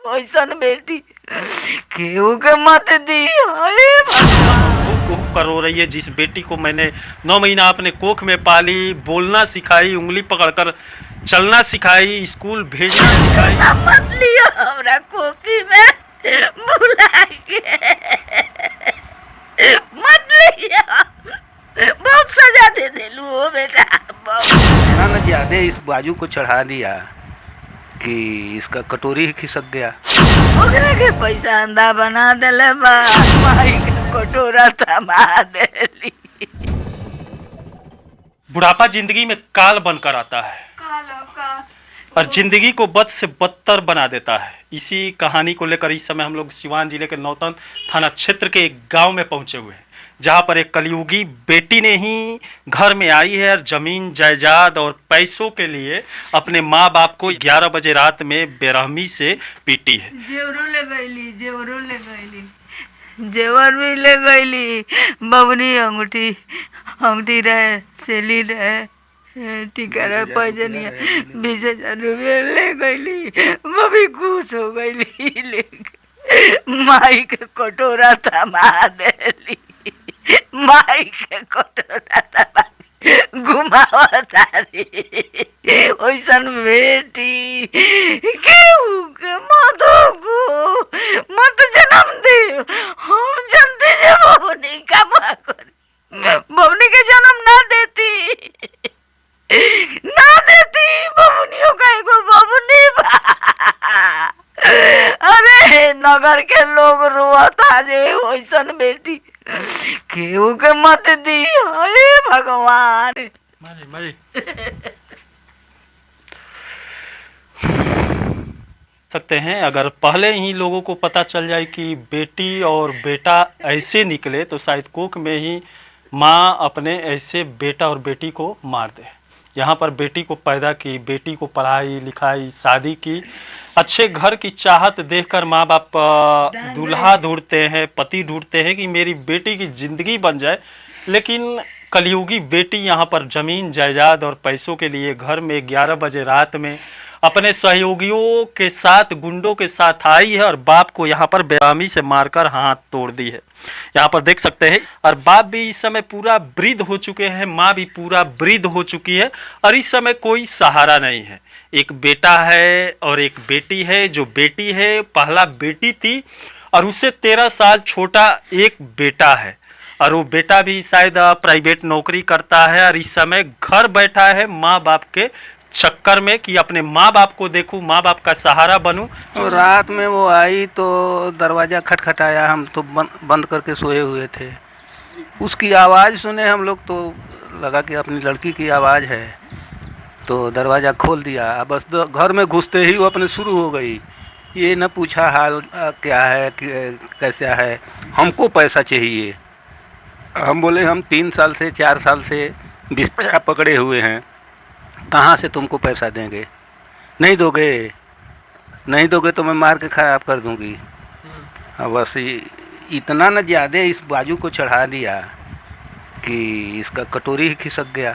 वैसन बेटी केहू के मत दी। करो रही है जिस बेटी को मैंने 9 महीना अपने कोख में पाली, बोलना सिखाई, उंगली पकड़कर चलना सिखाई, स्कूल भेजना सिखाई। मत लियो हमरा कोखी में बुला के, मत लियो, बहुत सजा दे दिलू हो बेटा। ना ज्यादा इस बाजू को चढ़ा दिया कि इसका कटोरी ही खिसक गया। ओकरा के पैसा अंधा बना देले बा, माई के कटोरा थमा देली। बुढ़ापा जिंदगी में काल बनकर आता है और जिंदगी को बद से बदतर बना देता है। इसी कहानी को लेकर इस समय हम लोग सिवान जिले के नौतन थाना क्षेत्र के एक गांव में पहुंचे हुए हैं, जहां पर एक कलयुगी बेटी ने ही घर में आई है और जमीन जायदाद और पैसों के लिए अपने माँ बाप को 11 बजे रात में बेरहमी से पीटी है। जेवरो ले गईली, जेवर भी ले गईली, बबनी अंगूठी रहे, सेली रहे, टीका रहे, पैजनिया 20,000 रुपये ले गईली। बबी खुश हो गईली, लेके माई के कटोरा थमा देली। माई के कटोरा थमा घुमावता रे। ओइसन बेटी केहू के मत जन्म दे। हम जानते जे बबनी का माँ कर, बबनी के जन्म ना देती बबनियों का एगो बबनी बा। अरे नगर के लोग रोता जे ओइसन बेटी केहू के मत दी। हे भगवान, सकते हैं अगर पहले ही लोगों को पता चल जाए कि बेटी और बेटा ऐसे निकले तो शायद कोख में ही माँ अपने ऐसे बेटा और बेटी को मार दे। यहाँ पर बेटी को पैदा की, बेटी को पढ़ाई लिखाई, शादी की, अच्छे घर की चाहत देखकर माँ बाप दूल्हा ढूंढते हैं, पति ढूंढते हैं कि मेरी बेटी की ज़िंदगी बन जाए। लेकिन कलयुगी बेटी यहाँ पर ज़मीन जायदाद और पैसों के लिए घर में 11 बजे रात में अपने सहयोगियों के साथ, गुंडों के साथ आई है और बाप को यहाँ पर बेरहमी से मारकर हाथ तोड़ दी है। यहाँ पर देख सकते हैं और बाप भी इस समय पूरा वृद्ध हो चुके हैं, माँ भी पूरा वृद्ध हो चुकी है और इस समय कोई सहारा नहीं है। एक बेटा है और एक बेटी है। जो बेटी है पहला बेटी थी और उससे 13 साल छोटा एक बेटा है और वो बेटा भी शायद प्राइवेट नौकरी करता है और इस समय घर बैठा है माँ बाप के चक्कर में कि अपने माँ बाप को देखूं, माँ बाप का सहारा बनूं। और रात में वो आई तो दरवाज़ा खटखटाया, हम तो बंद करके सोए हुए थे। उसकी आवाज़ सुने हम लोग तो लगा कि अपनी लड़की की आवाज़ है, तो दरवाज़ा खोल दिया। बस घर में घुसते ही वो अपने शुरू हो गई। ये न पूछा हाल क्या है, कैसा है, हमको पैसा चाहिए। हम बोले हम 3 साल से 4 साल से बिस्तर पकड़े हुए हैं, कहाँ से तुमको पैसा देंगे? नहीं दोगे तो मैं मार के खराब कर दूंगी। बस इतना न ज़्यादा इस बाजू को चढ़ा दिया कि इसका कटोरी ही खिसक गया।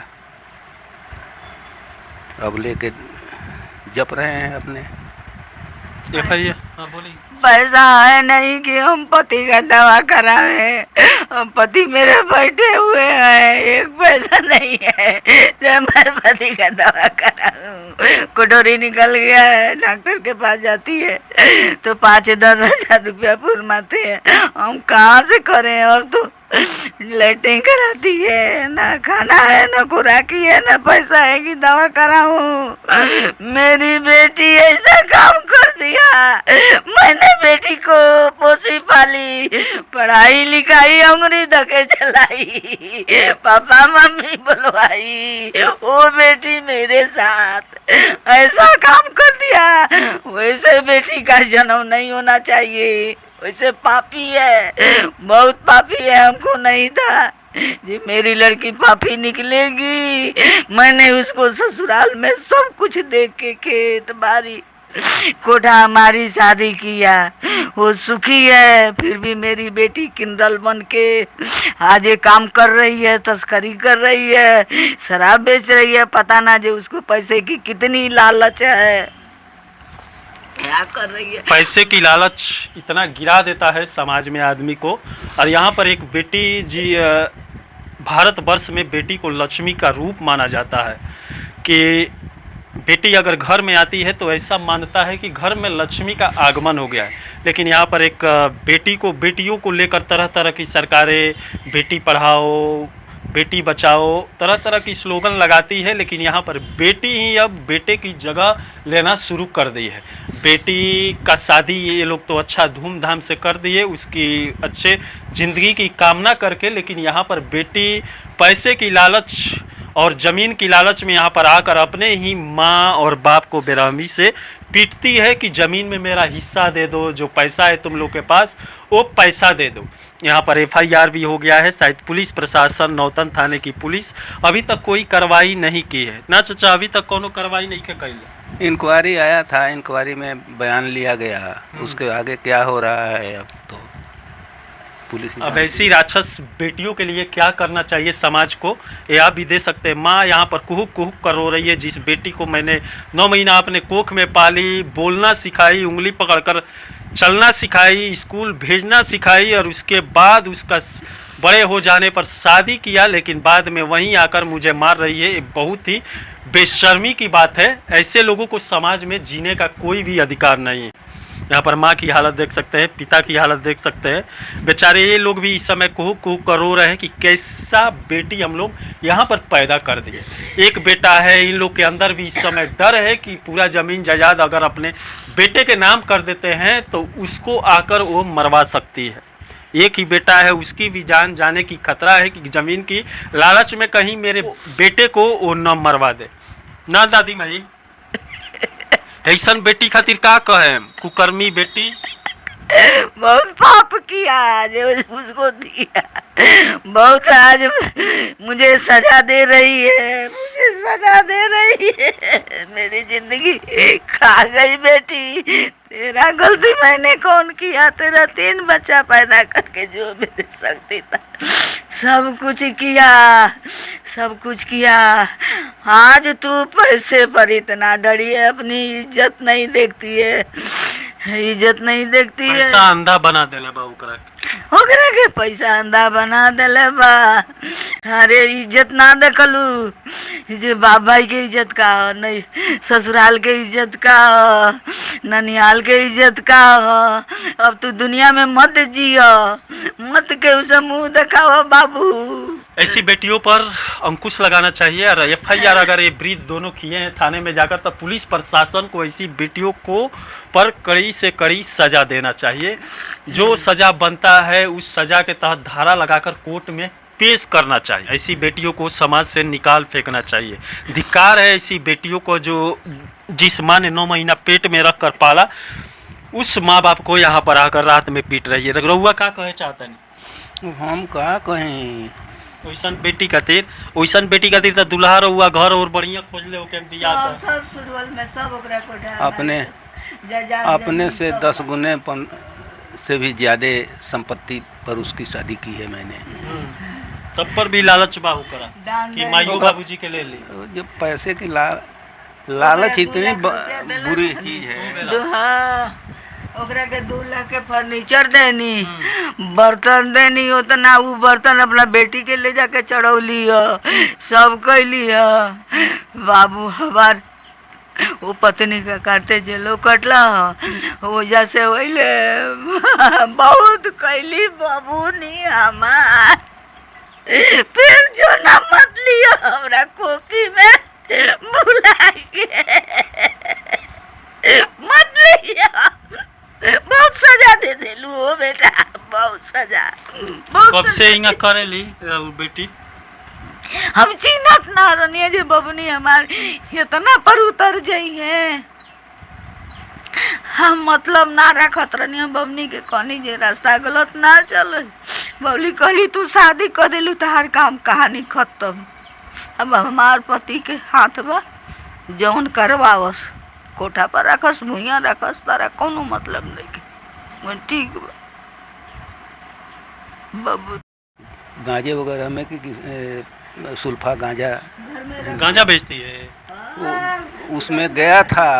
अब लेके जप रहे हैं अपने। बोली पैसा है नहीं कि हम पति का दवा करावे। पति मेरे बैठे हुए हैं, एक पैसा नहीं है जब मैं पति का दवा कराऊं। कटोरी निकल गया है, डॉक्टर के पास जाती है तो 5-10 हज़ार रुपया फुरमाते हैं। हम कहाँ से करें? अब तो लाइटिंग कराती है, ना खाना है, ना खुराकी है, ना पैसा है कि दवा कराऊं। मेरी बेटी ऐसा काम कर दिया। मैंने बेटी को पोसी पाली, पढ़ाई लिखाई अंगुरी धके चलाई, पापा मम्मी बुलवाई, वो बेटी मेरे साथ ऐसा काम कर दिया। वैसे बेटी का जन्म नहीं होना चाहिए, वैसे पापी है, बहुत पापी है। हमको नहीं था जी मेरी लड़की पापी निकलेगी। मैंने उसको ससुराल में सब कुछ देख के, खेत बाड़ी कोठा हमारी शादी किया, वो सुखी है। फिर भी मेरी बेटी किन्नल बन के आज ये काम कर रही है, तस्करी कर रही है, शराब बेच रही है। पता ना जो उसको पैसे की कितनी लालच है। क्या कर रही है। पैसे की लालच इतना गिरा देता है समाज में आदमी को। और यहाँ पर एक बेटी जी, भारतवर्ष में बेटी को लक्ष्मी का रूप माना जाता है कि बेटी अगर घर में आती है तो ऐसा मानता है कि घर में लक्ष्मी का आगमन हो गया है। लेकिन यहाँ पर एक बेटियों को लेकर तरह तरह की सरकारें बेटी पढ़ाओ बेटी बचाओ तरह तरह की स्लोगन लगाती है, लेकिन यहाँ पर बेटी ही अब बेटे की जगह लेना शुरू कर दी है। बेटी का शादी ये लोग तो अच्छा धूमधाम से कर दिए, उसकी अच्छे ज़िंदगी की कामना करके, लेकिन यहाँ पर बेटी पैसे की लालच और ज़मीन की लालच में यहाँ पर आकर अपने ही माँ और बाप को बेरहमी से पीटती है कि ज़मीन में मेरा हिस्सा दे दो, जो पैसा है तुम लोग के पास वो पैसा दे दो। यहाँ पर FIR भी हो गया है, शायद पुलिस प्रशासन नौतन थाने की पुलिस अभी तक कोई कार्रवाई नहीं की है ना चाचा, अभी तक कोनो कार्रवाई नहीं के कैले। इंक्वायरी आया था, इंक्वायरी में बयान लिया गया, उसके आगे क्या हो रहा है अब तो पुलिस। अब ऐसी राक्षस बेटियों के लिए क्या करना चाहिए समाज को, ये आप भी दे सकते हैं। माँ यहाँ पर कुहुक कुहुक कर रो रही है, जिस बेटी को मैंने 9 महीना अपने कोख में पाली, बोलना सिखाई, उंगली पकड़कर चलना सिखाई, स्कूल भेजना सिखाई, और उसके बाद उसका बड़े हो जाने पर शादी किया, लेकिन बाद में वहीं आकर मुझे मार रही है। ये बहुत ही बेशर्मी की बात है। ऐसे लोगों को समाज में जीने का कोई भी अधिकार नहीं है। यहाँ पर माँ की हालत देख सकते हैं, पिता की हालत देख सकते हैं, बेचारे ये लोग भी इस समय कुहुक कुहुक कर रो रहे हैं कि कैसा बेटी हम लोग यहाँ पर पैदा कर दिए। एक बेटा है, इन लोग के अंदर भी इस समय डर है कि पूरा ज़मीन जायदाद अगर अपने बेटे के नाम कर देते हैं तो उसको आकर वो मरवा सकती है। एक ही बेटा है, उसकी भी जान जाने की खतरा है कि ज़मीन की लालच में कहीं मेरे बेटे को वो न मरवा दे ना। दादी माई ऐसन बेटी खातिर का कहे, कुकर्मी बेटी बहुत पाप किया आज उसको दिया, बहुत आज मुझे सजा दे रही है, मुझे सजा दे रही है। मेरी जिंदगी खा गई बेटी, तेरा गलती मैंने कौन किया, तेरा 3 बच्चा पैदा करके जो मेरे शक्ति था सब कुछ किया, सब कुछ किया। आज तू पैसे पर इतना डरी है, अपनी इज्जत नहीं देखती है, इज्जत नहीं देखती है। पैसा अंधा बना देले बा ओकरा के पैसा अंधा बना देले बा। अरे इज्जत ना देखलू, जे बाप भाई के इज्जत का हो, नहीं ससुराल के इज्जत का हो, ननिहाल के इज्जत का हो। अब तू दुनिया में मत जियो, मत के उसे मुंह दिखाओ बाबू। ऐसी बेटियों पर अंकुश लगाना चाहिए और FIR अगर ये वृद्ध दोनों किए हैं थाने में जाकर, तो पुलिस प्रशासन को ऐसी बेटियों को पर कड़ी से कड़ी सज़ा देना चाहिए। जो सज़ा बनता है उस सज़ा के तहत धारा लगाकर कोर्ट में पेश करना चाहिए। ऐसी बेटियों को समाज से निकाल फेंकना चाहिए। धिक्कार है ऐसी बेटियों को जो जिस माँ ने 9 महीना पेट में रख कर पाला, उस माँ बाप को यहाँ पर आकर रात में पीट रही है। रघुआ का कहे चाहता नहीं, हम का कहें ओइसन बेटी खातिर तो दुल्हा रहुआ घर और बढ़िया खोज ले ओके दिया सब शुरुआल में सब ओकरा को अपने से 10 गुने से भी ज़्यादा संपत्ति पर उसकी शादी की है मैंने। तब पर भी लालच बाहू करा कि मायू बाबूजी के ले ली। जब पैसे की लालच इतनी बुरी चीज है। ओकरा के 2 लाख के फर्नीचर देनी, बर्तन देनी, उतना वो बर्तन अपना बेटी के ले जाके चढ़ौली है, सब कैली है। बाबू हमार वो पत्नी का काटते जेलो कटला वो जैसे वैले बहुत कैली बाबू नहीं हमार। फिर जो ना मत लियो हमरा कोकी में बुला के मत लियो, बहुत सजा दे देलू हो बेटा, बहुत सजा। कब से इंगा करेली बेटी? हम चिन्हत ना रनिए जे बबनी हमार इतना पर उतर जाई है। हम मतलब ना रखत रनिए बबनी के कहनी जे रास्ता गलत ना चल। बबली कहली तू शादी कर देलू तहार काम कहानी खत्म। अब हमार पति के हाथ बा जौन करवावस, कोठा पर रखस, मुहिया रखस, तारा कोनो मतलब नहीं। ठीक बा बाबू। गांजे वगैरह में कि सुल्फा गांजा बेचती है, उसमें गया था,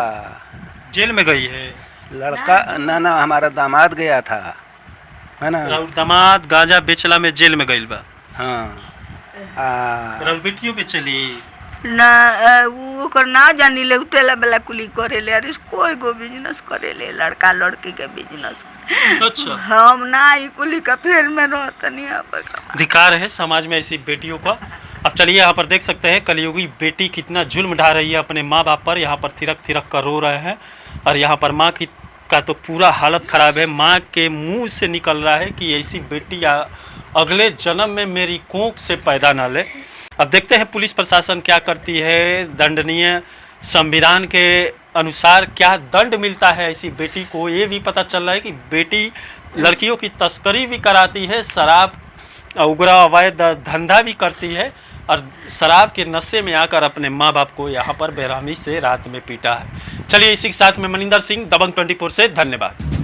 जेल में गई है। लड़का ना हमारा दामाद गया था, है ना। राउर दामाद गांजा बेचला में जेल में गइल बा। हाँ राउर बेटियों बेचली। ना उ ओकर ना जानी ले तेला बेला कुली करे ले, अरे कोई गो बिजनेस करे ले, लड़का लड़की के बिजनेस। अच्छा, हम ना ई कुली का फेर में रहतनी। अधिकार है समाज में ऐसी बेटियों का। अब चलिए यहाँ पर देख सकते हैं कलयुगी बेटी कितना जुल्म ढा रही है अपने माँ बाप पर। यहाँ पर थिरक थिरक कर रो रहे हैं और यहाँ पर माँ की का तो पूरा हालत ख़राब है। माँ के मुंह से निकल रहा है कि ऐसी बेटी अगले जन्म में मेरी कोख से पैदा ना ले। अब देखते हैं पुलिस प्रशासन क्या करती है, दंडनीय संविधान के अनुसार क्या दंड मिलता है ऐसी बेटी को। ये भी पता चल रहा है कि बेटी लड़कियों की तस्करी भी कराती है, शराब उग्र अवैध धंधा भी करती है और शराब के नशे में आकर अपने माँ बाप को यहाँ पर बेरहमी से रात में पीटा है। चलिए इसी के साथ में मनिंदर सिंह, दबंग 24 से धन्यवाद।